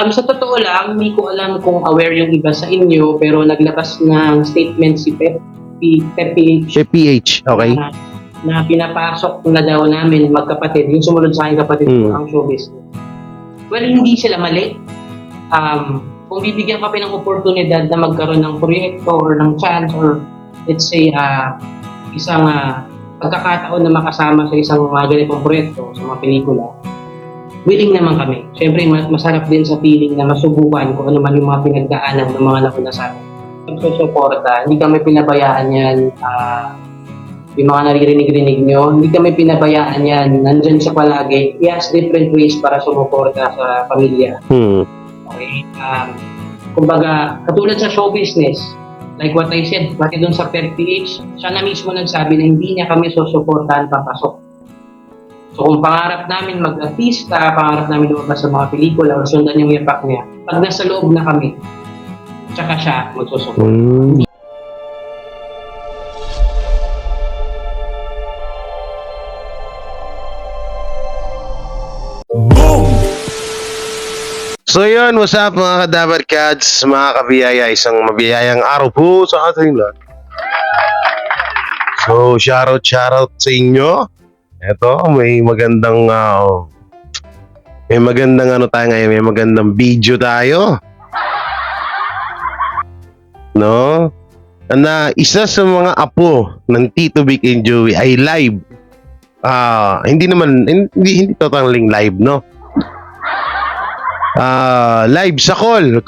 Sa totoo lang, hindi ko alam kung aware yung iba sa inyo, pero naglabas ng statement si Pepe PH, okay? na pinapasok na daw namin magkapatid, yung sumunod sa akin kapatid ko, ang showbiz. Well, hindi sila mali. Kung bibigyan kami ng oportunidad na magkaroon ng proyekto or ng chance or let's say isang pagkakataon na makasama sa isang mga ganitong proyekto sa mga pelikula, willing naman kami. Siyempre, masarap din sa feeling na masubukan kung ano man yung mga pinagdaanan ng mga nakuna sa amin. Pagsusuporta, hindi kami pinabayaan yan. Yung mga naririnig-rinig nyo, hindi kami pinabayaan yan. Nandyan siya palagi. He has different ways para sumuporta sa pamilya. Okay? Kumbaga, katulad sa show business, like what I said, pati dun sa PH, siya na mismo nagsabi na hindi niya kami susuportahan papasok. So kung pangarap namin mag-artista, pangarap namin lumabas sa mga pelikula o sundan yung yapak niya, pag nasa loob na kami, tsaka siya magsusupport. So yun, what's up mga Kadaver Cats, mga kabiyaya, isang mabiyayang araw po sa ating lahat. So shoutout sa inyo. Eto, may magandang ano tayo ngayon, may magandang video tayo. No? Na isa sa mga apo ng Tito Vic and Joey ay live. Hindi totally live, no? Live sa call.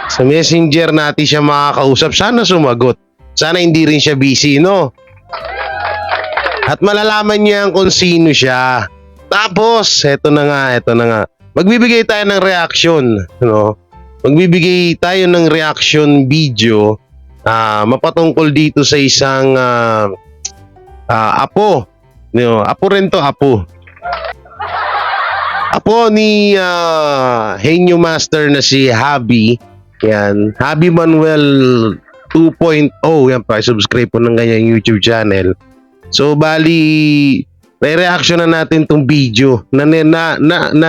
Sa messenger natin siya makakausap. Sana sumagot. Sana hindi rin siya busy, no? At malalaman niya kung sino siya. Tapos, eto na nga. Magbibigay tayo ng reaction, no? Magbibigay tayo ng reaction video mapatungkol dito sa isang apo. No? Apo rin to, apo. Apo ni Henyo Master na si Habi. Yan, Habi Manuel 2.0. Yan, pa-subscribe po ng kanyang YouTube channel. So bali re-reaction na natin tong video na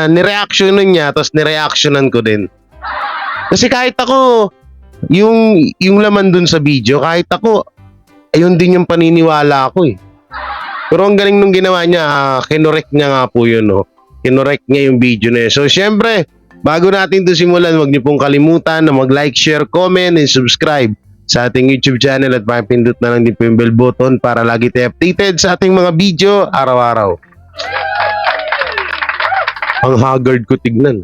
ni-reactionan niya tapos ni-reactionan ko din. Kasi kahit ako yung laman dun sa video, kahit ako ayun din yung paniniwala ko eh. Pero ang galing nung ginawa niya, kinorek niya nga po yun, no. Kinorek niya yung video na yun. So syempre, bago natin to simulan, huwag niyo pong kalimutan na mag-like, share, comment, and subscribe sa ating YouTube channel at pakipindot na lang din po yung bell button para lagi tayo updated sa ating mga video araw-araw. Ang haggard ko tignan.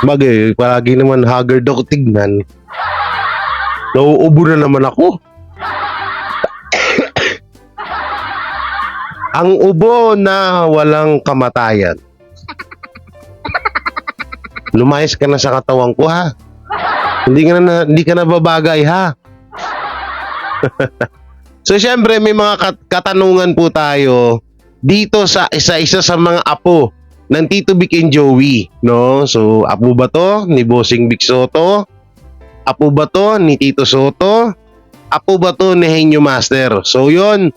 Bagay, palagi naman haggard ako tignan. Nauubo na naman ako. Ang ubo na walang kamatayan. Lumayas ka na sa katawan ko, ha? Hindi ka na babagay, ha? So syempre may mga katanungan po tayo dito sa isa sa mga apo ng Tito Vic and Joey, no? So apo ba to ni Bossing Vic Soto? Apo ba to ni Tito Soto? Apo ba to ni Henyo Master? So yun,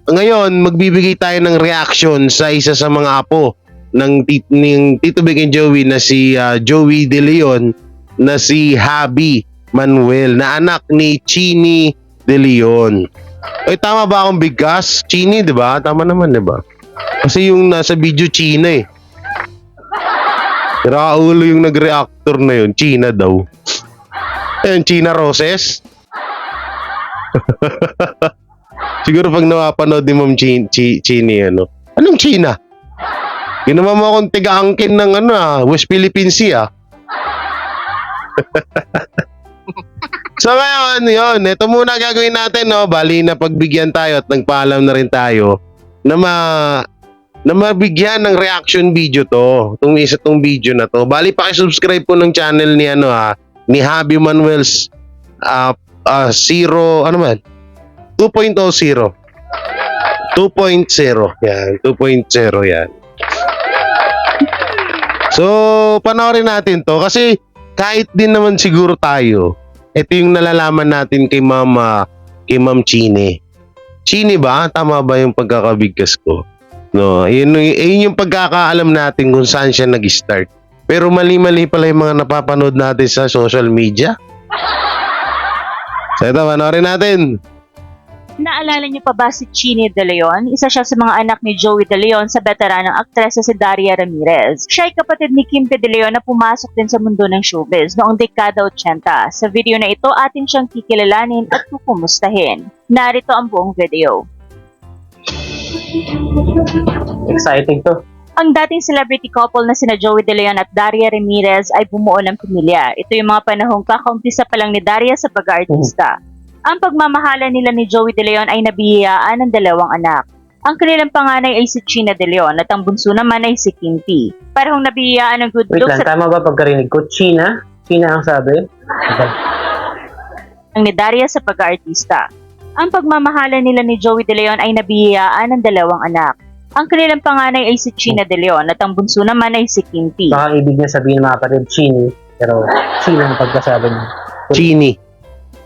ngayon magbibigay tayo ng reaction sa isa sa mga apo ng Tito Vic and Joey na si Joey De Leon, na si Habi Manuel, na anak ni Chini De Leon. Ay, tama ba akong bigkas? Chini, di ba? Tama naman, di ba? Kasi yung nasa video, China eh. Pero ulo yung nag-reactor na yun, China daw. Ayun, China Roses. Siguro pag napapanood ni Ma'am Chini, ano? Anong China? Ginawa mo akong tiga-angkin ng West Philippine Sea, So ngayon, yun, ito muna gagawin natin, no? Bali na pagbigyan tayo at nagpaalam na rin tayo na mabigyan ng reaction video to. Itong video na to. Bali paki-subscribe po ng channel ni ni Habi Manuel's 0 ano man? 2.0. Yan, 2.0 yan. So, panoorin natin to kasi kahit din naman siguro tayo, ito yung nalalaman natin kay Ma'am Chini. Chini ba? Tama ba yung pagkakabigkas ko? No, yun yung pagkakaalam natin kung saan siya nag-start. Pero mali-mali pala yung mga napapanood natin sa social media. So ito, panoorin natin. Naalala niyo pa ba si Chini De Leon? Isa siya sa mga anak ni Joey De Leon sa veteranang aktres na si Daria Ramirez. Siya ay kapatid ni Kim De Leon na pumasok din sa mundo ng showbiz noong dekada 80. Sa video na ito, atin siyang kikilalanin at kukumustahin. Narito ang buong video. Exciting to. Ang dating celebrity couple na sina Joey De Leon at Daria Ramirez ay bumuo ng pamilya. Ito yung mga panahong kakaumpisa pa lang ni Daria sa pag-aartista. Ang pagmamahalan nila ni Joey De Leon ay nabihiyaan ng 2 anak. Ang kanilang panganay ay si China De Leon at ang bunso naman ay si Kim P. Parehong nabihiyaan ng good Wait looks lang, tama ba pagkarinig ko? China? China ang sabi? Okay. ni Daria sa pag-aartista. Ang pagmamahalan nila ni Joey De Leon ay nabihiyaan ng 2 anak. Ang kanilang panganay ay si China De Leon at ang bunso naman ay si Kim P. Baka ibig niya sabihin mga kapatid, Chini. Pero China ang pagkasabi niya.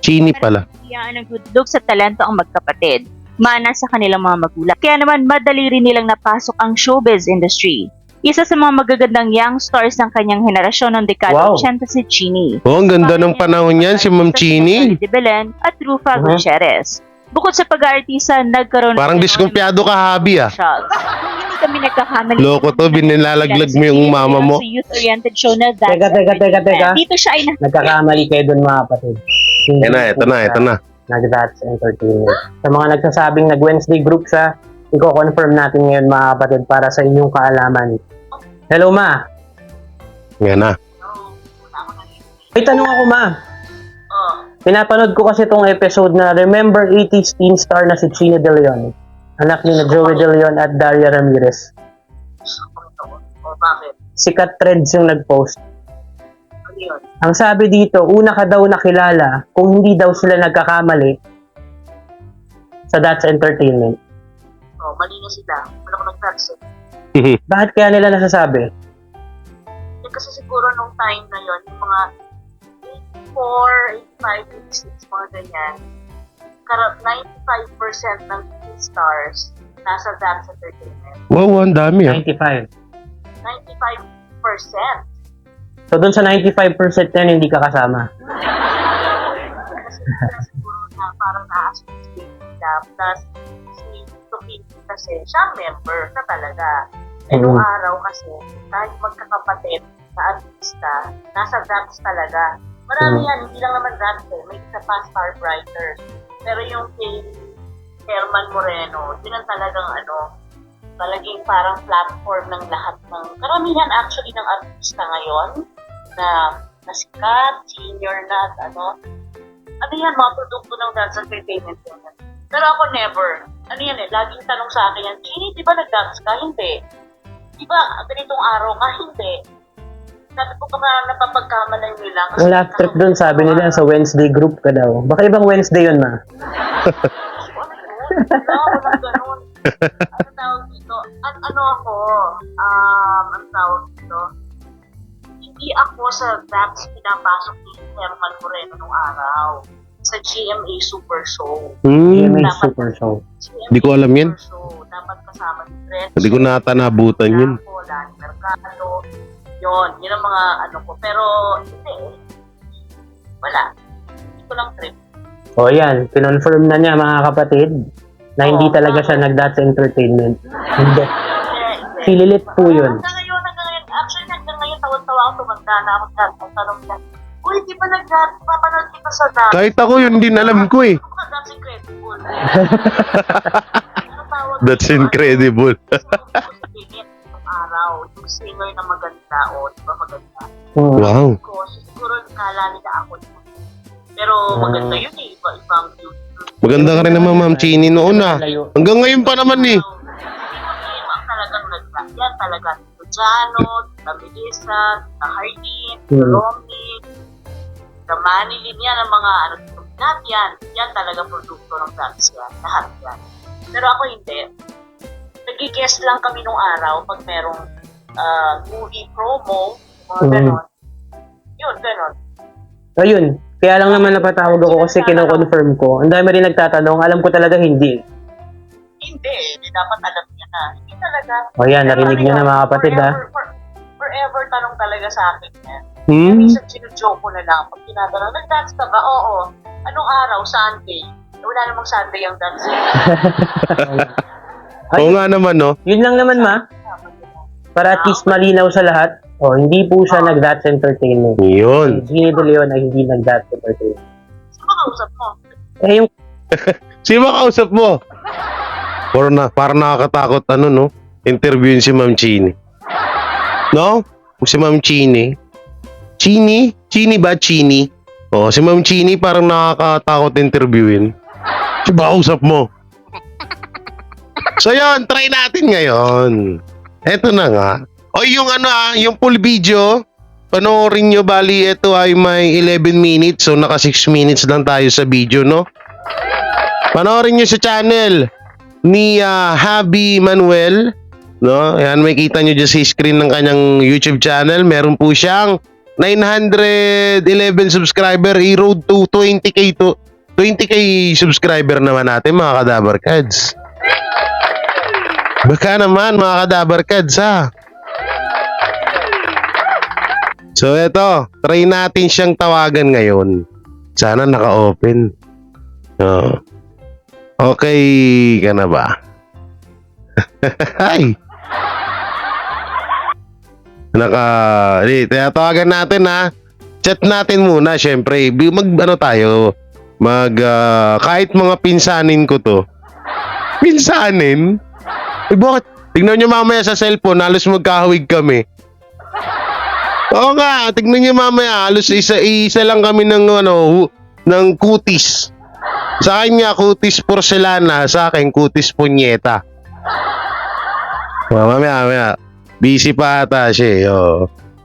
Chini pala. Nabihiyaan ng good looks at talento ang magkapatid. Mana sa kanilang mga magulang. Kaya naman madali rin nilang napasok ang showbiz industry. Isa sa mga magagandang young stars ng kanyang henerasyon noong dekada Wow. 80 si Chini. Oh, ang ganda ng panahon niyan, si Ma'am Chini. De Belen at Rufa Gutierrez. Bukod sa pag-aartista, nagkaroon Parang diskumpiyado ka, Habi, ah. Hindi kami nagkakamali. Loko to, binilalaglag mo yung mama mo. Sa youth-oriented show na That's Teka. Dito siya ay Nagkakamali kayo dun mga kapatid. Ito na. Nag-That's Entertainment. Sa mga nagsasabing nag-Wednesday group siya, i-confirm natin ngayon mga kapatid para sa inyong kaalaman. Hello ma! Yan na. May tanong ako ma. Pinapanood ko kasi itong episode na Remember 80s teen star na si China De Leon. Anak ni na Joey De Leon at Daria Ramirez. Bakit? Sikat Threads yung nag-post. Ano yun? Ang sabi dito, una ka daw nakilala kung hindi daw sila nagkakamali sa That's Entertainment. Oh, mali na sila. Wala ko nag-tax. Bakit kaya nila nasasabi? Kasi siguro nung time na yon yung mga 84, 85, 86, mga ganyan, 95% ng stars nasa Dance Entertainment. Wow, ang dami, ah. 95. 95%. So dun sa 95% na yun, hindi ka kasama. Kasi siguro na parang na-associate nila. Plus, si Tokin kasi siya member na talaga. Eh, nung araw kasi, kahit magkakapatid na artista, nasa dance talaga. Marami yan, hindi lang naman dance eh. May isa pa star writer. Pero yung kay Herman Moreno, yun ang talagang talagang parang platform ng lahat ng, karamihan actually ng artista ngayon, na sikat, senior na, at ano yan, mga produkto ng dance entertainment yun. Pero ako never. Ano yan laging tanong sa akin yan, Chini, di ba nag-dance ka? Hindi. Di ba ganitong araw ka? Hindi. Sabi ko baka napapagkamalan nyo lang. Ang last trip dun, sabi nila sa Wednesday group ka daw. Baka ibang Wednesday yun ma. Walang ganun. Ano tawag dito? Ang tawag dito? Hindi ako sa dance pinapasok ni Herman Moreno nung araw. Sa GMA Super Show. GMA Super Show. Di ko alam yan. Super Show. Dapat kasama ni Fred. Hindi ko natanabutan yun. Lani Mercado. Yun ang mga ko. Pero, hindi. Wala. Hindi ko lang trip. O yan, kinonfirm na niya mga kapatid na hindi talaga siya nag-That's Entertainment. Hindi. Si Lilith po yun. Hanggang ngayon. Actually, hanggang ngayon, tawag-tawa ako, tumanda na ako dyan. Ang tanong niya, uy, di ba papanood kita sa dance? Kahit ako yun, din alam ko eh. Ano ka, that's incredible. Ano tawag That's dito? incredible. Yung araw, yung singer na maganda, di ba maganda? Wow. Siguro nakala nila ako yun. Pero maganda yun eh, ibang beauty. Maganda ka rin naman, Ma'am Chini, noon ah. Hanggang ngayon pa naman eh. Ang talagang nagda. Yan talaga. Jano, Tita Melissa, Tita Hardin, Romy, Tita Manilin, yan ang mga lahat yan. Yan talaga produkto ng dance yan. Lahat yan. Pero ako hindi. Nag-guest lang kami nung araw pag merong movie promo, mga ganon. Yun, ganon. Ayun, kaya lang naman napatawag ako kasi kino-confirm ko. Ang dami rin nagtatanong, alam ko talaga hindi. Hindi dapat alam niya na. Hindi talaga. O yan, narinig niyo na mga kapatid ha. Forever never tanong talaga sa akin yan. Hmm? Minsan sinujoke ko na lang. Pag tinatanong, nag-dance ka ba? Oo. Anong araw? Sunday. Wala namang Sunday ang dance. Oo nga naman, no? Yun lang naman, ma. Para at least malinaw sa lahat. Hindi po siya nag-That's Entertainment. Yun. Gina De Leon ay hindi nag-That's Entertainment. Sino ba kausap mo? Yung Sino kausap mo? Para nakakatakot, no? Interviewin si Ma'am Chini. No? Si Ma'am Chini. Chini? Chini ba? Chini? Si Ma'am Chini parang nakakatakot interviewin. Si ba kausap mo? So yun, try natin ngayon. Eto na nga. Yung yung full video, panoorin nyo, bali ito ay may 11 minutes, so naka 6 minutes lang tayo sa video, no? Panoorin nyo sa channel ni Habi Manuel, no? Ayan, may kita nyo dyan sa screen ng kanyang YouTube channel. Meron po siyang 911 subscriber, i-road to 20k subscriber naman natin, mga Kadabar Kads. Baka naman, mga Kadabar Kads, ha? So, eto, try natin siyang tawagan ngayon. Sana naka-open. Okay ka na ba? Hi! Tawagan natin, ha? Chat natin muna, syempre. Kahit mga pinsanin ko to. Pinsanin? Bakit? Tignan nyo mamaya sa cellphone, halos magkahawig kami. Oo nga, tignan nyo mamaya, halos isa lang kami ng kutis. Sa kanya, kutis porcelana, sa akin, kutis punyeta. Mamaya. Busy pa ata siya,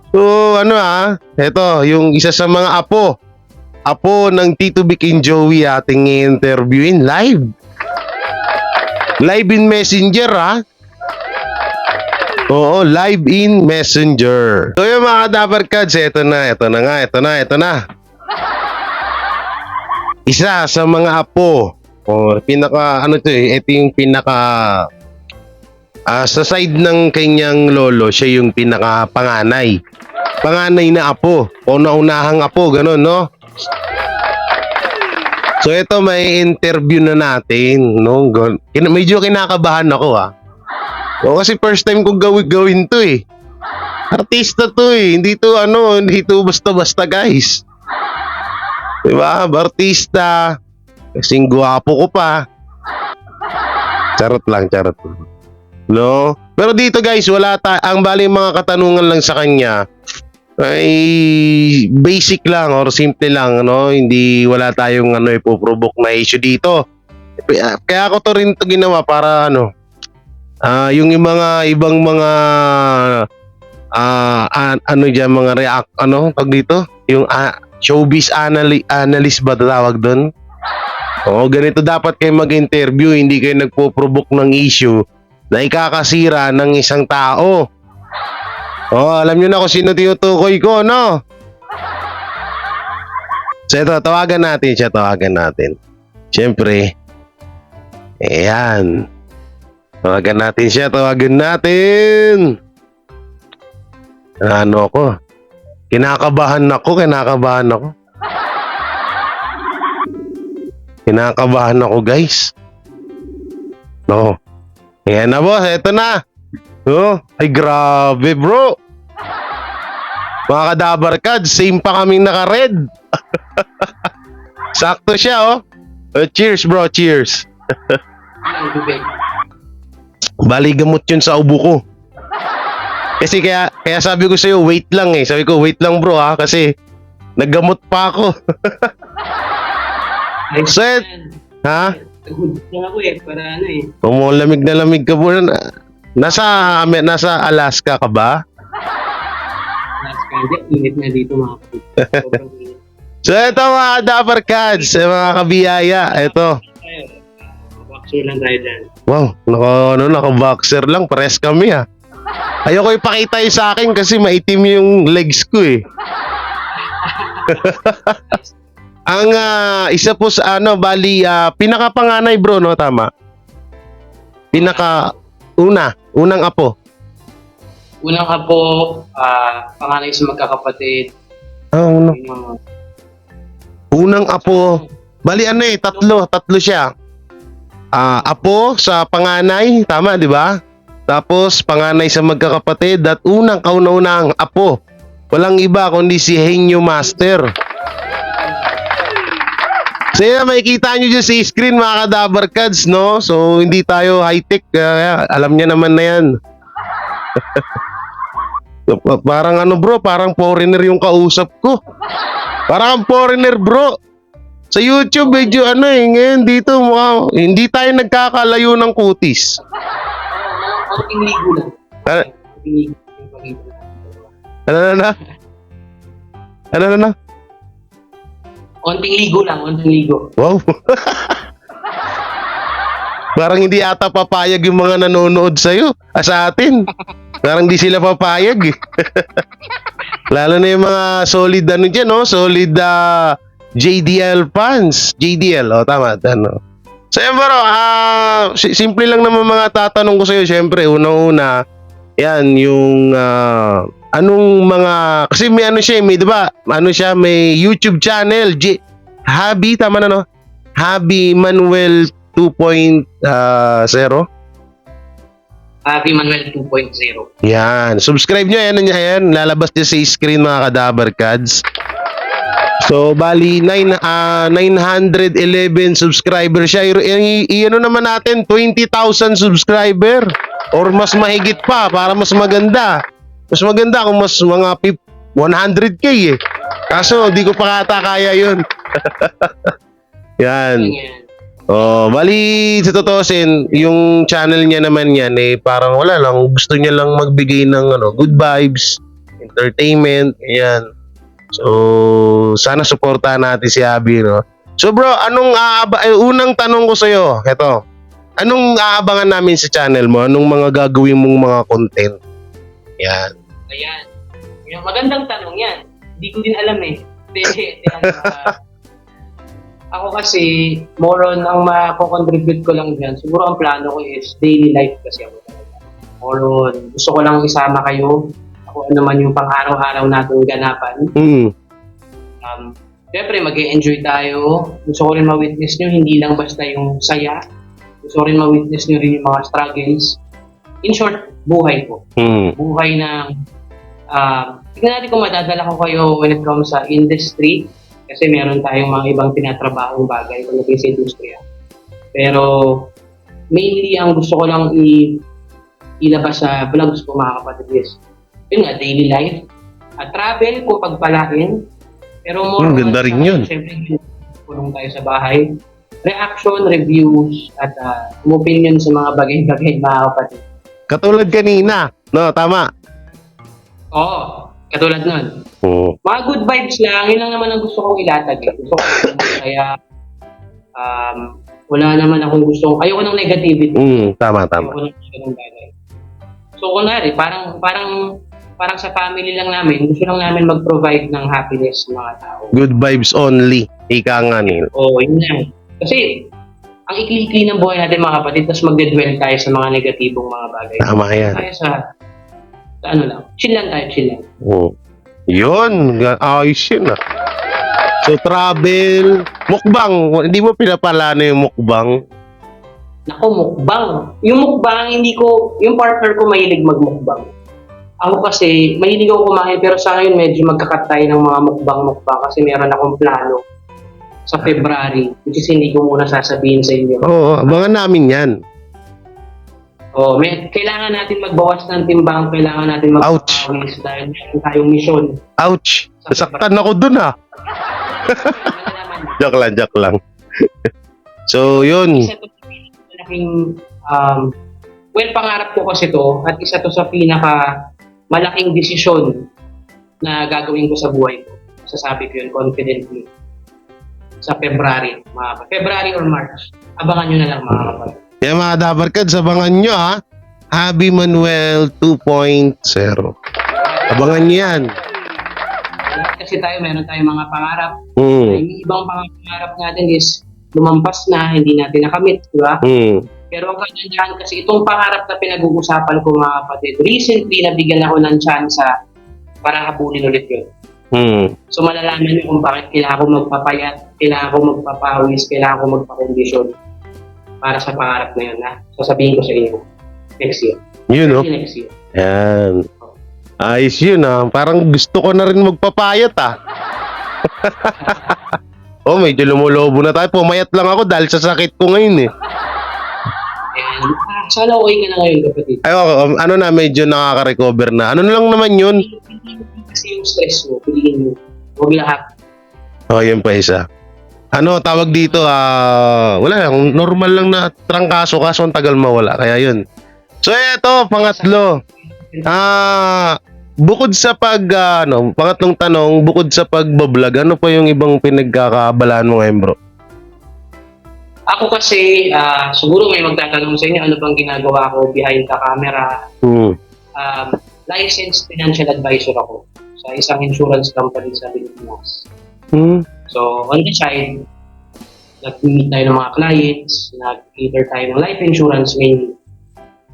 So, eto, yung isa sa mga apo ng Tito Vic and Joey ating interviewin live. Live in Messenger, ha? Oo, live in Messenger. So yung mga Dapper Kads, ito na. Isa sa mga apo. Ito yung pinaka, sa side ng kanyang lolo, siya yung pinaka panganay. Panganay na apo. O naunahang apo, ganun, no? So ito, may interview na natin, no? Medyo kinakabahan ako, ha? Kasi first time kong gawin to, eh. Artista to, eh. Hindi to basta-basta, guys. Diba? Artista. Kasing gwapo ko pa. Charot lang. No? Pero dito, guys, ang bali mga katanungan lang sa kanya ay basic lang or simple lang, no? Wala tayong ipoprovoke na issue dito. Kaya ako to rin to ginawa para yung mga ibang mga mga react, tag dito, yung showbiz analyst ba tawag doon? Ganito dapat kayo mag-interview, hindi kayo nagpo-provoke ng issue na ikakasira ng isang tao. Alam nyo na kung sino tinutukoy ko, no? So ito, tawagan natin. Siyempre, ayan. Tawagan natin siya. Ako? Kinakabahan ako, guys. No. Ayan na, boss. Ito na. Ay, grabe, bro. Mga Kadabar Kads, same pa kaming naka-red. Sakto siya, cheers, bro. Cheers. Bali, gamot yun sa ubo ko. Kasi kaya sabi ko sa'yo, wait lang, eh. Sabi ko, wait lang, bro, ha. Kasi naggamot pa ako. Set. Ha? Ako, para Lamig na lamig ka po. Nasa Alaska ka ba? Init na dito, mga kapatid. So ito, mga Dapper Kads, mga kabiyaya, ito. Boxer lang tayo dyan. Wow, naka-boxer lang, pares kami, ha. Ayoko ipakita yung sa akin kasi maitim yung legs ko, eh. Ang isa po sa pinakapanganay, bro, no, tama? Unang apo. Unang apo, panganay sa magkakapatid. Oh, no. Yun yung- Unang apo. Bali ano tatlo siya. Apo sa panganay, tama di ba? Tapos panganay sa magkakapatid at unang kauna-unang apo. Walang iba kundi si Henyo Master. So yan, makikita nyo dyan sa screen mga Kadabar Kads, no? So hindi tayo high-tech, alam niya naman na yan. So, parang ano bro, parang foreigner yung kausap ko. Parang foreigner bro. Sa YouTube medyo ngayon dito hindi tayo nagkakalayo ng kutis. Konting ligo lang. Ano Konting ligo. Yung pag-ibig. na? Ano na? Konting ligo lang, konting ligo. Wow. Parang hindi ata papayag yung mga nanonood sa'yo. Sa atin. Parang di sila papayag eh. Lalo na yung mga solid dyan, no? Solid JDL fans. JDL, tama. Ano. So yan bro, simple lang naman mga tatanong ko sa'yo. Siyempre, una-una, yan, yung anong mga, kasi may may, di ba? May YouTube channel, Habi, tama na no? Habi Manuel 2.0. Happy Manuel 2.0. Yan, subscribe nyo, yan, lalabas niya sa screen mga Kadabar Kads. So, bali, 911 subscriber siya. Ano naman natin, 20,000 subscriber. Or mas mahigit pa, para mas maganda. Mas maganda kung mas mga 100k eh. Kaso, di ko pa kata kaya yun. Yan. Bali, sa totosin, yung channel niya naman yan, parang wala lang. Gusto niya lang magbigay ng good vibes, entertainment, yan. So, sana suportahan natin si Abby, no? So bro, unang tanong ko sa'yo, eto. Anong aabangan namin sa channel mo? Anong mga gagawin mong mga content? Yan. Ayan. Yung magandang tanong yan. Hindi ko din alam eh. Ako kasi, more on ang mako-contribute ko lang dyan. Siguro ang plano ko is daily life kasi ako. More on, gusto ko lang isama kayo. Ako naman yung pang-araw-araw nating ganapan. Siyempre, mag-e-enjoy tayo. Gusto ko rin ma-witness nyo, hindi lang basta yung saya. Gusto ko rin ma-witness nyo rin yung mga struggles. In short, buhay ko. Buhay ng tignan natin kung madadala ko kayo when it comes sa industry kasi meron tayong mga ibang tinatrabahong bagay kung naging sa industriya. Pero mainly ang gusto ko lang ilabas sa vlogs ko mga kapatid is yun nga, daily life. Travel kung pagpalain. Pero more ganda rin yun. Siyempre, kulong tayo sa bahay. Reaction, reviews, at opinion sa mga bagay-bagay mga kapatid. Katulad kanina, no? Tama? Oo, katulad nun. Oo. Mga good vibes lang, yun lang naman ang gusto kong ilatag. Gusto ko kaya wala naman akong gusto. Ayoko ng negativity. Tama. Ayoko ng ganung bagay. So kunwari, parang sa family lang namin, gusto lang namin mag-provide ng happiness sa mga tao. Good vibes only. Ika nga nila. Oo, yun lang. Kasi, ang ikli-ikli ng buhay natin mga kapatid, tapos magde-dwell tayo sa mga negatibong mga bagay. Tama yan. Tayo sa ano lang, chill lang. Yun, ayos yun ah. So travel, mukbang, hindi mo pinapalano yung mukbang? Nako, mukbang. Yung mukbang, yung partner ko mahilig magmukbang. Ako kasi, mahilig ako kumain, pero sa ngayon medyo magkakat tayo ng mga mukbang kasi meron akong plano sa February, which is hindi ko muna sasabihin sa inyo. Oo, abangan namin yan. Kailangan natin magbawas ng timbang, kailangan natin magpapawis dahil meron tayong mission. Ouch! Nasaktan ako dun ah. Joke lang. So, yun. Isa to sa malaking, pangarap ko kasi to at isa to sa malaking desisyon na gagawin ko sa buhay ko. Sasabi ko yun confidently. Sa February or March. Abangan nyo na lang mga kapatid. Kaya mga Dabarkads, abangan nyo ha. Habi Manuel 2.0. Abangan nyo yan. Kasi meron tayong mga pangarap. Yung ibang pangarap natin is lumampas na, hindi natin nakamit, di ba? Pero ang kagandahan kasi, itong pangarap na pinag-uusapan ko mga kapatid, recently nabigyan ako ng chance para habulin ulit yun. So malalaman niyo kung bakit kailangan ko magpapayat, kailangan ko magpapawis, kailangan ko magpakondisyon para sa pangarap na yun na sasabihin ko sa inyo next year. Yun, no? Next year. Yan. Ayos yun, Parang gusto ko na rin magpapayat, Oh, medyo lumulobo na tayo. Pumayat lang ako dahil sa sakit ko ngayon, And sana okay ka na ngayon kapatid. Ay, ano na, medyo nakaka-recover na. Ano na lang naman yun? Kasi yung stress mo, piliin mo. Huwag lahat. Oh, yun pa isa. Ano, tawag dito, wala lang, normal lang na trangkaso, kaso ang tagal mawala. Kaya yun. So, eto, pangatlo. Bukod sa pangatlong tanong, bukod sa pagbablog, ano pa yung ibang pinagkakaabalahan mo ngayon, bro? Ako kasi, siguro may magtatanong sa inyo, ano bang ginagawa ko behind the camera? Licensed financial advisor ako sa isang insurance company sa Pilipinas. So, on the side, nag-meet tayo ng mga clients, nag-cater tayo ng life insurance mainly.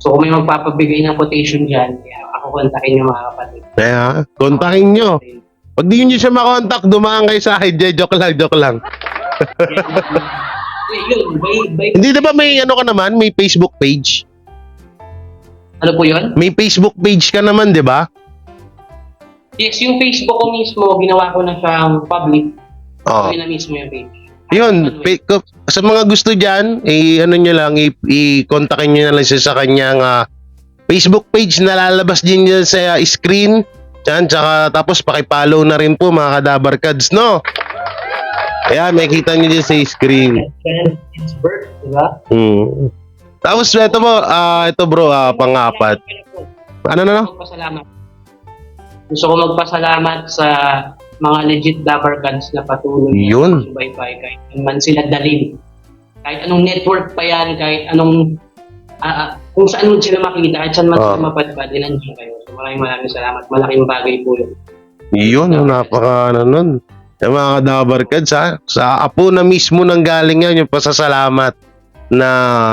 So, kung may magpapabigay ng quotation dyan, ako kontakin nyo mga kapatid. Kaya, kontakin nyo. Pag di nyo siya makontak, dumaan kayo sa akin. Joke lang. Yun, Hindi, diba may ano ka naman? May Facebook page? Ano po yun? May Facebook page ka naman, di ba? Yes, yung Facebook ko mismo, ginawa ko na siyang public. Oo. Yun na mismo yung page. Yun, sa mga gusto dyan, ano nyo lang, i-kontakin nyo na lang siya sa kanyang Facebook page na lalabas din dyan sa screen. Diyan, tsaka tapos pakipollow na rin po mga Kadabarkads, no? Kaya may kita nyo dyan sa screen. It's birth, di ba? Tapos ito bro, pang-apat. Ano? Magpasalamat. Gusto ko magpasalamat sa mga legit Dabarkads na patuloy Yun. na subaybay kahit man sila dalin. Kahit anong network pa yan, kahit anong kung saan mo sila makita, kahit saan man sila mapadpad, nandiyan kayo. So maraming salamat. Malaking bagay po yun. Yun, napaka nun. Yung mga Kadabarkads, sa apo na mismo nang galing yan, yung pasasalamat na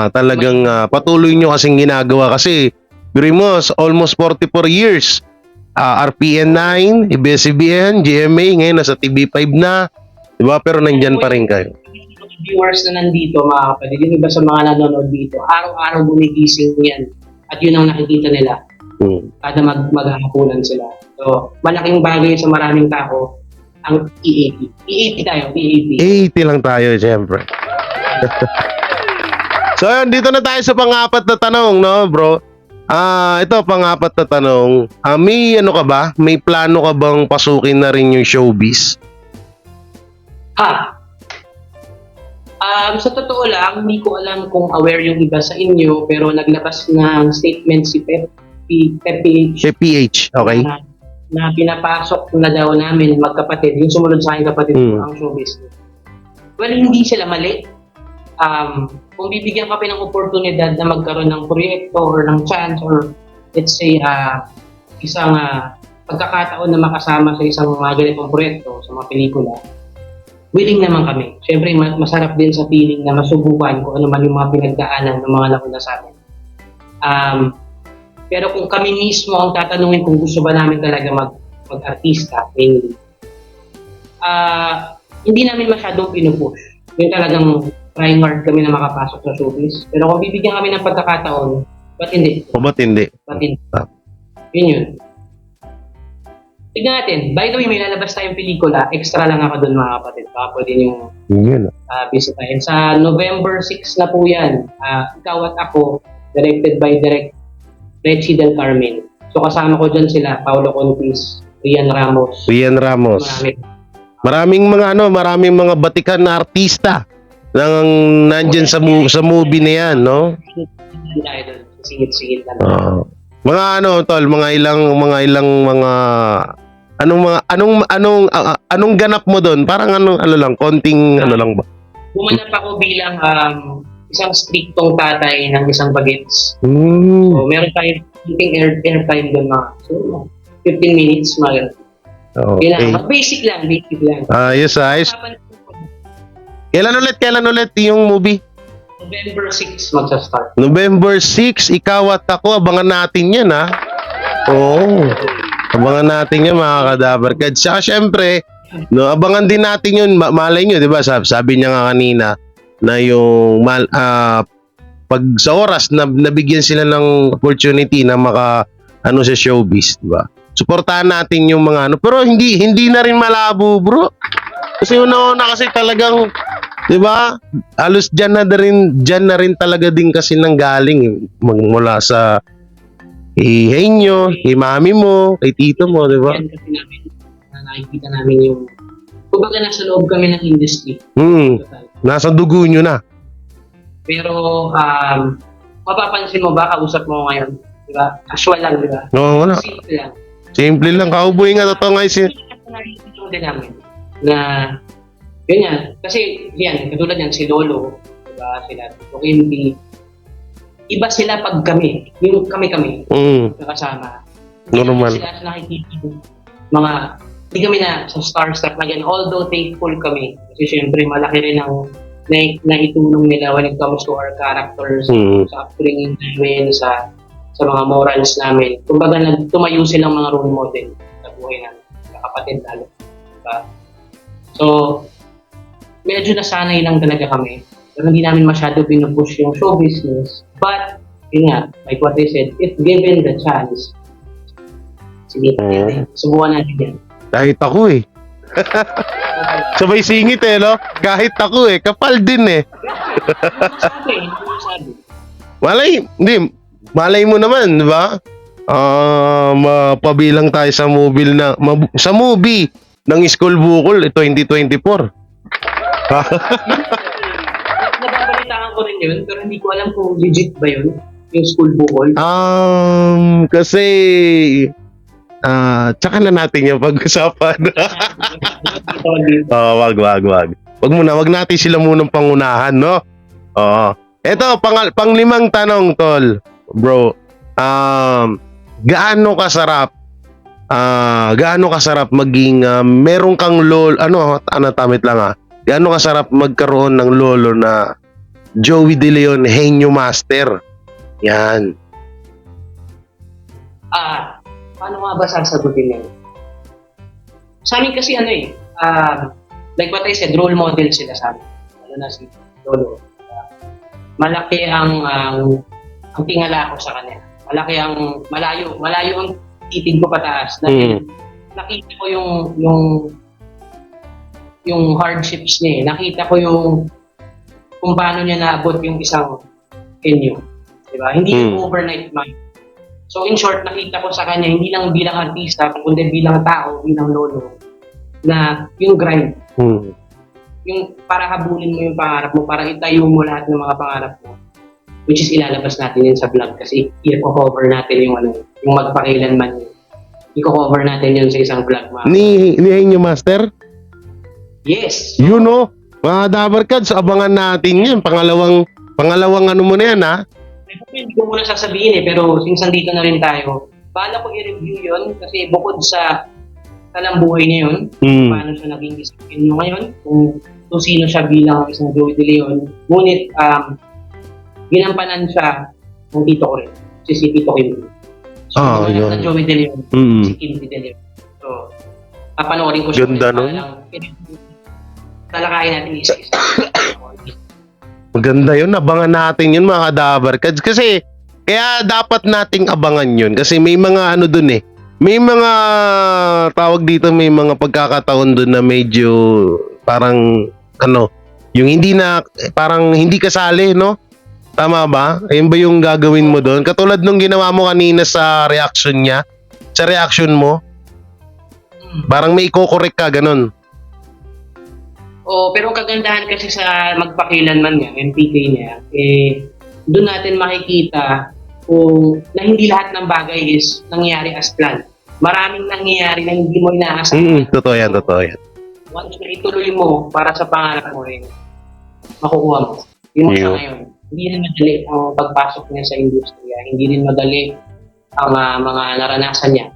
talagang patuloy nyo kasing ginagawa. Kasi, Grimos, almost 44 years. RPN 9, ABS-CBN, GMA, ngayon nasa TV5 na. Diba? Pero nandyan pa rin kayo. Viewers na nandito, mga kapatid, yung iba sa mga nanonood dito, araw-araw gumigising yan. At yun ang nakikita nila. Kada maghahapunan sila. So, malaking bagay sa maraming tao ang E80. E80 tayo, E80. 80 lang tayo, siyempre. So, yun, dito na tayo sa pang-apat na tanong, no, bro? Ito, pang-apat na tanong. May ano ka ba? May plano ka bang pasukin na rin yung showbiz? Sa totoo lang, hindi ko alam kung aware yung iba sa inyo, pero naglabas ng statement si PH. PH, okay. Na pinapasok na daw namin magkapatid, yung sumunod sa aking kapatid ang showbiz. Well, hindi sila mali. Kung bibigyan ka pa ng oportunidad na magkaroon ng proyekto or ng chance or let's say isang pagkakataon na makasama sa isang mga ganitong proyekto sa mga pelikula, willing naman kami. Siyempre, masarap din sa feeling na masubukan kung ano man yung mga pinagdaanan ng mga nauna sa amin. Pero kung kami mismo ang tatanungin kung gusto ba namin talaga mag-artista, mainly, hindi namin masyadong pinupush. Yung talagang trying hard kami na makapasok sa showbiz. Pero kung bibigyan kami ng pagkakataon, ba't hindi? O ba't hindi? Ba't hindi? Yun. Tignan natin. By the way, may lalabas tayong pelikula. Extra lang ako doon mga kapatid. Baka pwede yung bisitahin. Sa November 6 na po yan. Ikaw at Ako, directed by Direk Reggie Del Carmen. So kasama ko dyan sila, Paolo Contis, Rian Ramos. Maraming mga batikan na artista nang nandyan sa movie na yan, no? Singit-singit lang. Mga tol, anong ganap mo doon? Parang konting lang ba? Gumanap ako bilang isang striktong tatay ng isang bagets. So, meron tayong airtime doon mga 15 minutes, mga okay. Basic lang. Ayos. Kailan ulit yung movie? November 6 magsa-start. November 6, ikaw at ako, abangan natin yan, ha? Oo. Abangan natin yan, mga kadabarkads. Saka syempre, no, abangan din natin yun. Malay nyo, di ba? Sabi niya nga kanina na yung pag sa oras na nabigyan sila ng opportunity na ano sa showbiz, di ba? Suportahan natin yung mga ano. Pero hindi na rin malabo, bro. Kasi una kasi talagang, di ba? Halos dyan na rin talaga din kasi nanggaling mula sa henyo, kay mami mo, kay tito mo, di ba? Yan kasi namin, nakikita namin yung, kumbaga nasa loob kami ng industry. Nasa dugo nyo na. Pero, mapapansin mo ba, kausap mo ngayon, di ba? Casual lang, di ba? Oo, wala. Simple lang. Simple lang. Cowboy nga totoo nga yung Nakikita din namin na, yun yan. Kasi, yan, katulad yan, si Lolo, di ba? Sila, Tito Kimby, iba sila pag kami, yung kami, nakasama. Normal. Sila sa nakikita yung mga, hindi kami na sa starstruck na ganyan. Although thankful kami, kasi syempre malaki rin ang naitulong nila when it comes to our characters, sa upbringing namin, sa mga morals namin. Kumbaga, tumayo silang mga role model sa buhay namin, sa kapatid lalo. Diba? So, medyo nasanay lang talaga kami. Pero hindi namin masyado pinupush yung show business. But, yun nga, like what I said, if given the chance, sige, subukan natin yan. Kahit ako eh. Sabay singit eh, no? Kahit ako eh. Kapal din eh. Hindi mo masabi. Malay mo naman, di ba? Mapabilang tayo sa sa movie ng School Bukol 2024. Nababalitaan ko rin yun, pero hindi ko alam kung legit ba yun, yung School Bukol. Kasi tsaka na natin yung pag-usapan. Wag. Wag natin sila munang pangunahan, no? Oo. Ito, panglimang tanong, tol. Bro, gaano kasarap maging meron kang tamit lang gaano kasarap magkaroon ng lolo na Joey De Leon Henyo Master? Yan. Paano nga ba sasagutin yun? Sa amin kasi like what I said, role model sila sa amin. Ano na si Lolo. Malaki ang tingala ko sa kanya. Malaki ang malayo ang titig ko pataas. Nakita ko yung hardships niya. Nakita ko kung paano niya naabot yung isang henyo. Diba? Hindi yung overnight man. So in short, nakita ko sa kanya, hindi lang bilang artista, kundi bilang tao, bilang lolo, na yung grind. Yung para habulin mo yung pangarap mo, para itayo mo lahat ng mga pangarap mo. Which is ilalabas natin yun sa vlog kasi i-cover natin yung magpakailanman yun. I-cover natin yun sa isang vlog. Ni Henyo Master? Yes. You know, mga Dabarkads, abangan natin yan. Pangalawang ano mo na yan, ha? Hindi ko muna sasabihin pero since nandito na rin tayo, bala ko i-review yun kasi bukod sa talambuhay niya yun, paano siya naging isang henyo ngayon, kung sino siya bilang isang Joey De Leon, ngunit ginampanan siya ng tito ko rin, si Tito Kimby. So, yun. Na Joey De Leon, si Kimby De Leon. So, papanoorin ko siya. Ganda nun. Talakayin natin isa-isa. Maganda yun, abangan natin yun mga Dabarkads. Kasi, kaya dapat nating abangan yun. Kasi may mga dun eh. May mga tawag dito, may mga pagkakataon dun na medyo parang yung parang hindi kasali, no? Tama ba? Ayun ba yung gagawin mo doon? Katulad nung ginawa mo kanina sa reaction niya, sa reaction mo, parang may i-correct ka, ganun. Pero ang kagandahan kasi sa magpakilanman niya, MPK niya, doon natin makikita na hindi lahat ng bagay is nangyayari as planned. Maraming nangyayari na hindi mo inaasahan. Totoo yan. Once na ituloy mo para sa pangarap mo rin, makukuha mo. Yun mo siya ngayon. Hindi rin madali ang pagpasok niya sa industriya. Hindi rin madali ang mga naranasan niya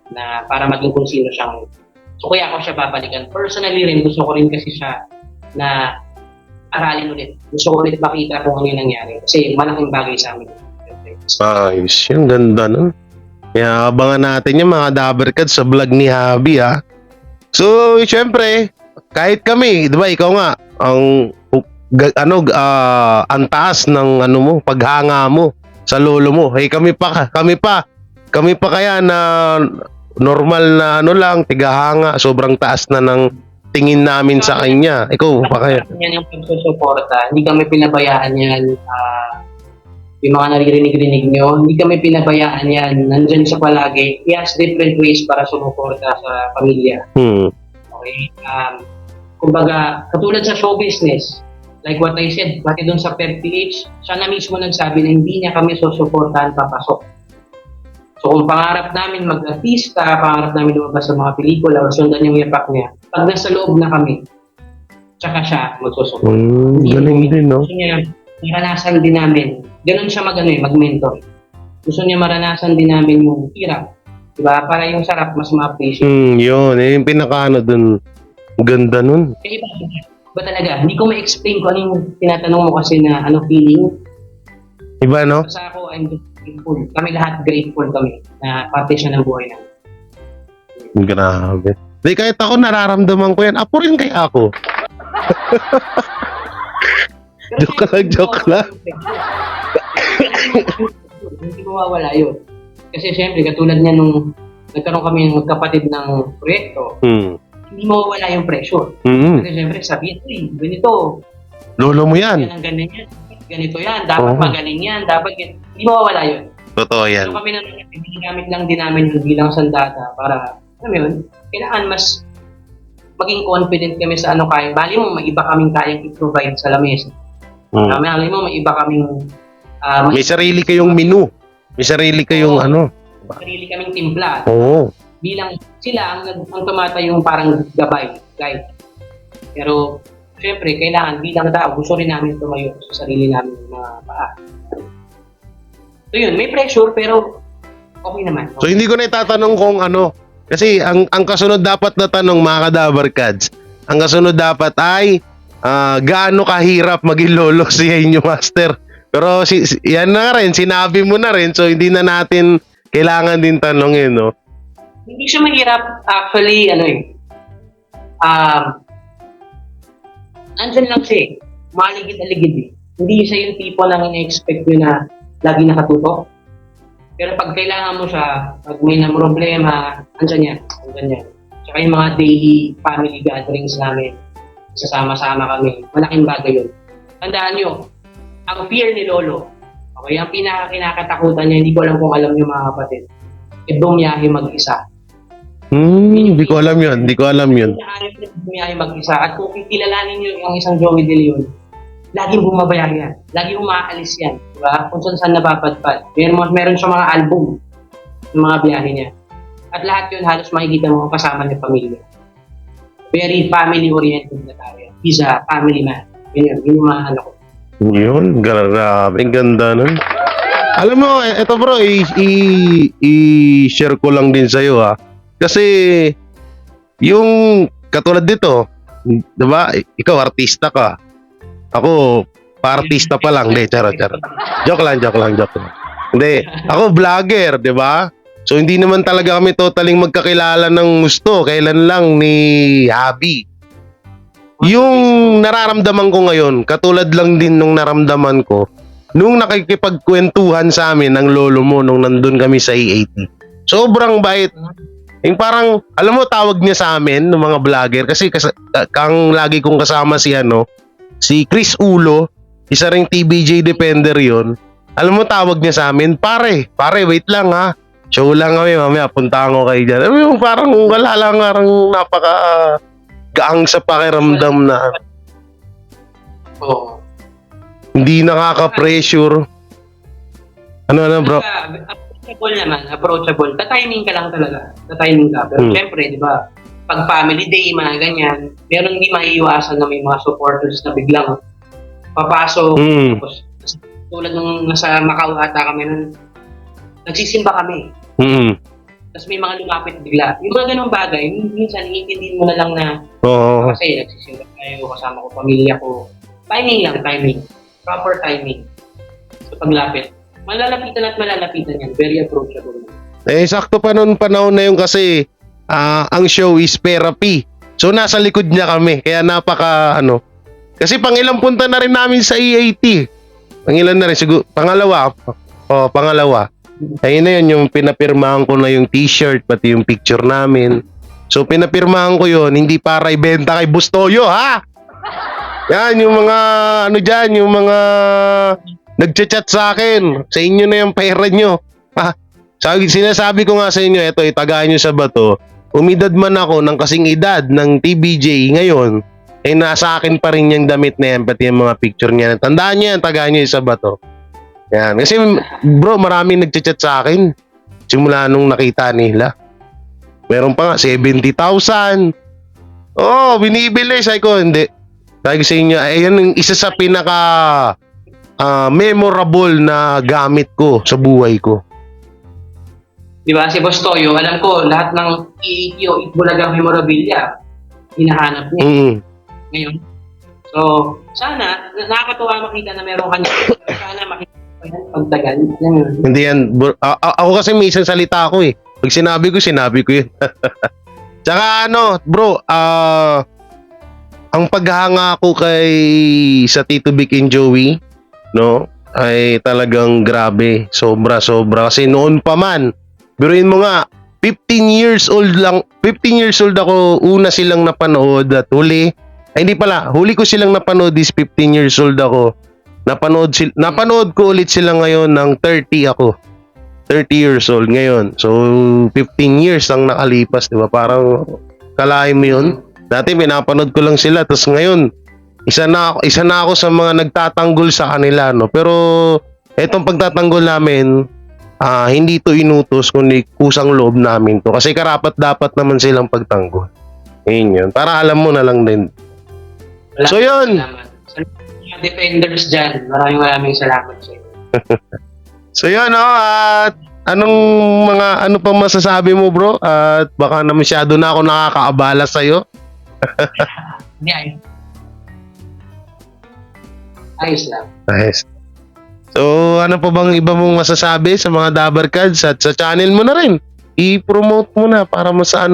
na para maging kung sino siya ngayon. So kaya ako siya babalikan. Personally rin, gusto ko rin kasi siya na aralin ulit. Gusto ko ulit makita kung ano yung nangyari. Kasi malaking bagay sa amin. Ayos yun, ganda nun. Kaya abangan natin yung mga Dabbercats sa vlog ni Habi ha. So, syempre, kahit kami, di ba, ikaw nga, ang taas ng ano mo, paghanga mo sa lolo mo. Hey, kami pa kaya na normal na ano lang, tigahanga, sobrang taas na ng tingin namin sa kanya. Ikaw pa kaya? Yan yung pagsusuporta. Hindi kami pinabayaan yan. Yung mga naririnig-rinig nyo, hindi kami pinabayaan yan. Nandyan siya palagi. He has different ways para sumuporta sa pamilya. Okay? Kumbaga, katulad sa show business, like what I said, pati dun sa PH, siya na mismo nagsabi na hindi niya kami susuportahan papasok. So kung pangarap namin mag-artista, pangarap namin lumabas sa mga pelikula o sundan yung yapak niya, pag nasa loob na kami, tsaka siya magsusupport. Galing din, no? Gusto niya, maranasan din namin. Ganun siya mag-mentor. Gusto niya maranasan din namin yung hirap. Diba? Para yung sarap, mas ma-appreciate. Yun. Yung pinakaano dun. Ganda nun. Kaya iba talaga. Hindi ko ma-explain kung ano yung tinatanong mo kasi na ano feeling. Iba, no? Sa ako, I'm just grateful. Kami lahat grateful kami na parte siya ng buhay namin. Grabe. Di kahit ako nararamdaman ko yan. Apo rin kaya ako. Joke lang. Hindi mawawala yun. Kasi syempre, katulad niya nung nagkaroon kami ng magkapatid ng proyekto, hindi mawawala yung pressure. Kasi syempre, sabihin, uy, ganito. Lolo mo yan. Yan ang ganito yan. Dapat magaling yan. Dapat hindi mawawala yun. Totoo yan. So kami naman, ginagamit lang din namin yung bilang sandata para, alam mo yun, kailangan mas maging confident kami sa ano kaya. Bali mo, may iba kaming kayang i-provide sa lamesa. Bali mo, may iba kaming may sarili kayong menu. May sarili kayong sarili kaming timpla. Oo. Bilang sila ang tumatay yung parang gabay, guide. Pero, syempre, kailangan bilang tao, gusto rin namin tumayo sa sarili namin mga paa. So yun, may pressure pero okay naman. So hindi ko na itatanong kung ano. Kasi ang kasunod dapat na tanong mga Dabbercats, ang kasunod dapat ay gaano kahirap maging lolo si Henyo Master. Pero yan na rin, sinabi mo na rin, so hindi na natin kailangan din tanongin, no? Hindi siya mahirap. Actually, andyan lang siya eh. Maligid-aligid eh. Hindi siya yung tipo na ina-expect nyo na lagi nakatutok. Pero pag kailangan mo siya, pag may na problema, andyan yan. Tsaka yung mga daily family gatherings namin, sasama-sama kami. Malaking bagay yun. Tandaan nyo, ang fear ni Lolo, okay, ang pinaka-kinakatakutan niya, hindi ko alam kung alam niyo mga kapatid, bumiyahe mag-isa. Hindi ko alam yun. Bumiyahe mag-isa. At kung kikilalanin niyo yung isang Joey De Leon, laging bumabayar yan. Laging umaalis yan. Diba? Kung saan napapadpad. Meron siya mga album ng mga biyahe niya. At lahat yun halos makikita mo kasama ng pamilya. Very family-oriented na tayo. He's a family man. Yun yung mga ano ko. Yun, grabe. Ang ganda nun. Alam mo, eto bro, i-share ko lang din sa'yo ha. Kasi, yung katulad dito, diba, ikaw artista ka. Ako, pa-artista pa lang. Hindi, charot. Joke lang. Hindi, ako vlogger, diba? So, hindi naman talaga kami totaling magkakilala ng gusto. Kailan lang ni Habi. Yung nararamdaman ko ngayon, katulad lang din nung naramdaman ko, nung nakikipagkwentuhan sa amin ng lolo mo nung nandun kami sa EAT. Sobrang bait. Yung parang, alam mo, tawag niya sa amin ng mga vlogger kasi kang lagi kong kasama si Chris Ulo, isa ring TBJ Defender yon. Alam mo, tawag niya sa amin, pare, wait lang ha. Show lang kami, mamaya puntahan ko kayo dyan. Alam mo, yung parang wala lang, parang napaka gaang sa pakiramdam na hindi nakaka-pressure. Ano bro? Approachable. Ta-timing ka lang talaga. Pero syempre, di ba, pag family day, mga ganyan, meron hindi maiiwasan na may mga supporters na biglang papasok. Tapos, tulad nung nasa Macau ata kami nun, nagsisimba kami. Tapos may mga lumapit bigla. Yung mga ganung bagay, minsan iintindihin mo na lang na kasi nagsisimba tayo, kasama ko, pamilya ko. Timing lang, timing. Proper timing. Sa paglapit. Malalapitan yan. Very approachable. Sakto pa noon panahon na yun kasi ang show is therapy. So nasa likod niya kami. Kaya napaka Kasi pangilang punta na rin namin sa EAT. Pangilan na rin siguro. Pangalawa. Ayun na yun yung pinapirmahan ko na yung t-shirt pati yung picture namin. So pinapirmahan ko yun hindi para ibenta kay Bustoyo ha. Yan yung mga dyan, yung mga nagchat-chat sa akin. Sa inyo na yung pera nyo. Sinasabi ko nga sa inyo, ito itagaan nyo sa bato. Umidad man ako ng kasing edad ng TBJ ngayon, nasa akin pa rin yung damit na yan, pati yung mga picture niya. Tandaan nyo yan, tagaan nyo sa bato. Yan. Kasi bro, maraming nagchat-chat sa akin. Simula nung nakita nila. Meron pa nga, 70,000. Binibili. Sabi ko, hindi. Sabi ko sa inyo, ayan yung isa sa pinaka memorable na gamit ko sa buhay ko. Di ba? Si Boss Toyo, alam ko, lahat ng EAT o Itbulagang memorabilia, hinahanap niya. Ngayon. So, sana, nakakatuwa makita na meron kanya. Sana makita ko yan pagtagal. Hindi yan. Ako kasi may isang salita ako eh. Pag sinabi ko yun. Tsaka bro, ang paghanga ko sa Tito Vic and Joey, ay talagang grabe. Sobra. Kasi noon pa man, biruin mo nga, 15 years old ako, una silang napanood at huli ko silang napanood is 15 years old ako. Napanood ko ulit sila ngayon ng 30 ako. 30 years old ngayon. So, 15 years ang nakalipas, di ba? Parang kalahin mo yun. Dati pinapanood ko lang sila, tapos ngayon, isa na ako sa mga nagtatanggol sa kanila, no? Pero, etong pagtatanggol namin, hindi to inutos, kundi kusang loob namin to. Kasi karapat-dapat naman silang pagtanggol. Yun. Para alam mo na lang din. So, yun. Salamat. Sa mga defenders dyan, maraming salamat sa inyo. So yun at ano pang masasabi mo bro? At baka na masyado na ako nakakaabala sa'yo. Hindi, ayos lang. Nice. So ano pa bang iba mong masasabi sa mga Dabarkads at sa channel mo na rin? I-promote mo na para mo sa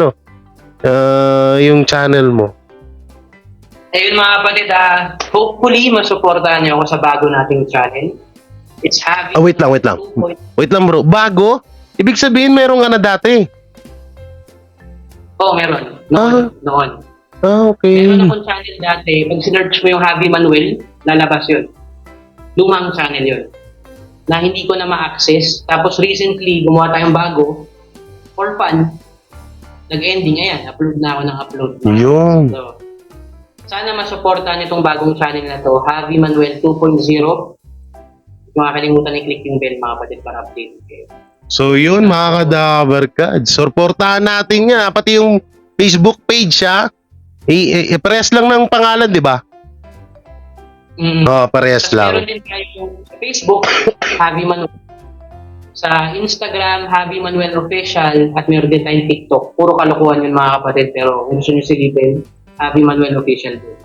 yung channel mo. Ayun mga kapatid, hopefully masuportahan niyo ako sa bago nating channel. It's having... Wait lang. Wait lang bro. Bago? Ibig sabihin meron ka na dati? Meron. Noon. Okay. Meron akong channel dati. Pag sinearch mo yung Javi Manuel, lalabas yun. Lumang channel yun. Na hindi ko na ma-access. Tapos recently, gumawa tayong bago. For fun. Nag-ending. Ayan, upload na ako ng upload. Yun. So, sana masuportahan itong bagong channel na to, Javi Manuel 2.0. Mga kalimutan i-click yung bell mga kapatid para update kayo. So yun mga ka-Dabarkads. Supportahan natin nga. Pati yung Facebook page ha. I-press lang ng pangalan, di ba? Parehas lang. Meron din tayo sa Facebook, Javi Manuel. Sa Instagram, Javi Manuel Official. At meron din tayong TikTok. Puro kalokohan yun mga kapatid. Pero kung gusto nyo silipin, Javi Manuel Official din.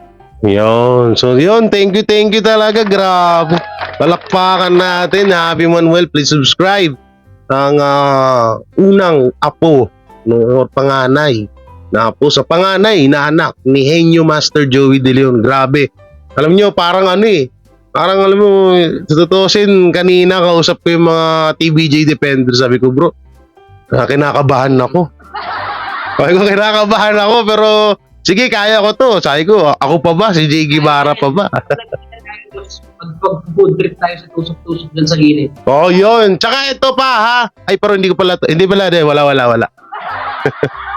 Yun. So yun, thank you talaga. Grabe. Palakpakan natin. Javi Manuel, please subscribe. Ang unang apo no, panganay na apo sa panganay na anak ni Henyo Master Joey De Leon. Grabe. Alam nyo, parang parang alam mo, tutusin kanina kausap ko yung mga TBJ Defenders. Sabi ko, bro, kinakabahan ako. Pero sige, kaya ko to. Sabi ko, ako pa ba? Si Jay Guevara pa ba? Mag-food trip tayo sa tusok-tusok dyan sa gilid. Yun. Tsaka ito pa, ha? Ay, pero hindi ko pala to. Hindi pala, wala.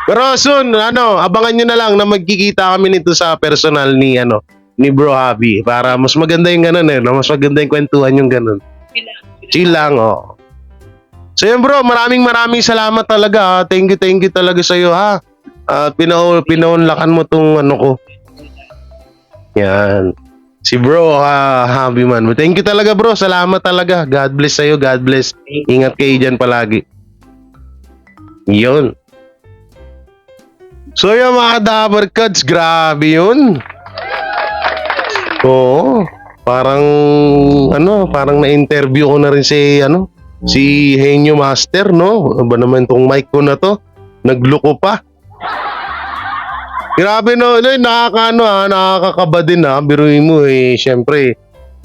Pero soon, abangan nyo na lang na magkikita kami nito sa personal ni Bro Javi. Para mas maganda yung ganun mas maganda yung kwentuhan yung ganun. Chill lang, So yun bro, maraming salamat talaga. Thank you talaga sa'yo, ha? At pinaunlakan mo tong ko. Yan. Si bro, Javi man. Thank you talaga bro. Salamat talaga. God bless sa'yo. God bless. Ingat kayo dyan palagi. Yun. So yung mga Dabarkads, grabe yun. Oo. Parang parang na-interview ko na rin si Henyo Master, no? Ano ba naman tong mic ko na to? Nagloko pa. Grabe, no? Nakakakaba din, ha? Biruin mo, syempre,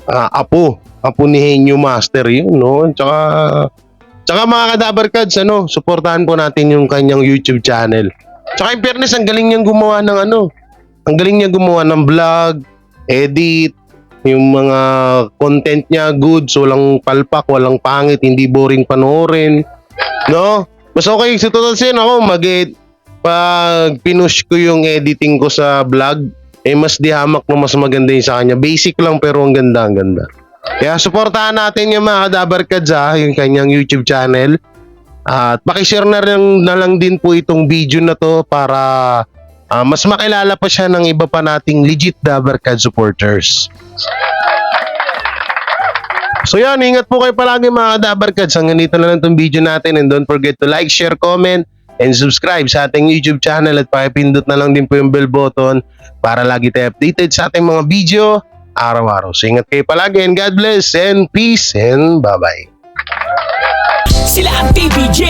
apo ni Henyo Master yun, no? Tsaka mga kadabarkads, suportahan po natin yung kanyang YouTube channel. Tsaka in fairness, ang galing niyang gumawa ng vlog, edit, yung mga content niya goods, walang palpak, walang pangit, hindi boring panoorin, no? Mas okay sa total sin ako pag pinush ko yung editing ko sa vlog, mas dihamak na mas maganda yung sa kanya. Basic lang pero ang ganda. Kaya suportahan natin yung mga kadabarkads, yung kanyang YouTube channel. At pakishare na lang din po itong video na to para mas makilala pa siya ng iba pa nating legit Dabarkad supporters. So yan, ingat po kayo palagi mga Dabarkads. Hanggang dito na lang itong video natin, and don't forget to like, share, comment, and subscribe sa ating YouTube channel, at pakipindot na lang din po yung bell button para lagi tayo updated sa ating mga video araw-araw. So ingat kayo palagi, and God bless, and peace, and bye-bye. Sila ang TBJ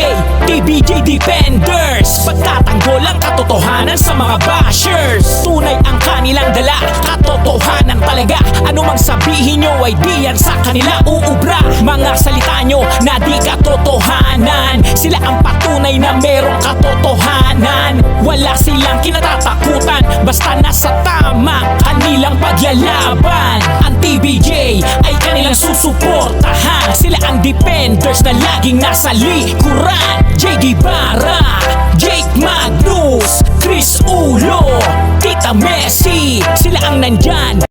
Defenders. Pagtatanggol ang katotohanan sa mga bashers. Tunay ang kanilang dala, katotohanan talaga. Ano mang sabihin nyo ay di yan sa kanila uubra. Mga salita nyo na di katotohanan, sila ang patunay na merong katotohanan. Wala silang kinatatakutan, basta nasa tama kanilang paglalaban. Ang TBJ ay kanilang susuportahan. Sila ang defenders na laging nasa likuran. JD Barra, Jake Magnus, Chris Ulo, Tita Messi, sila ang nandyan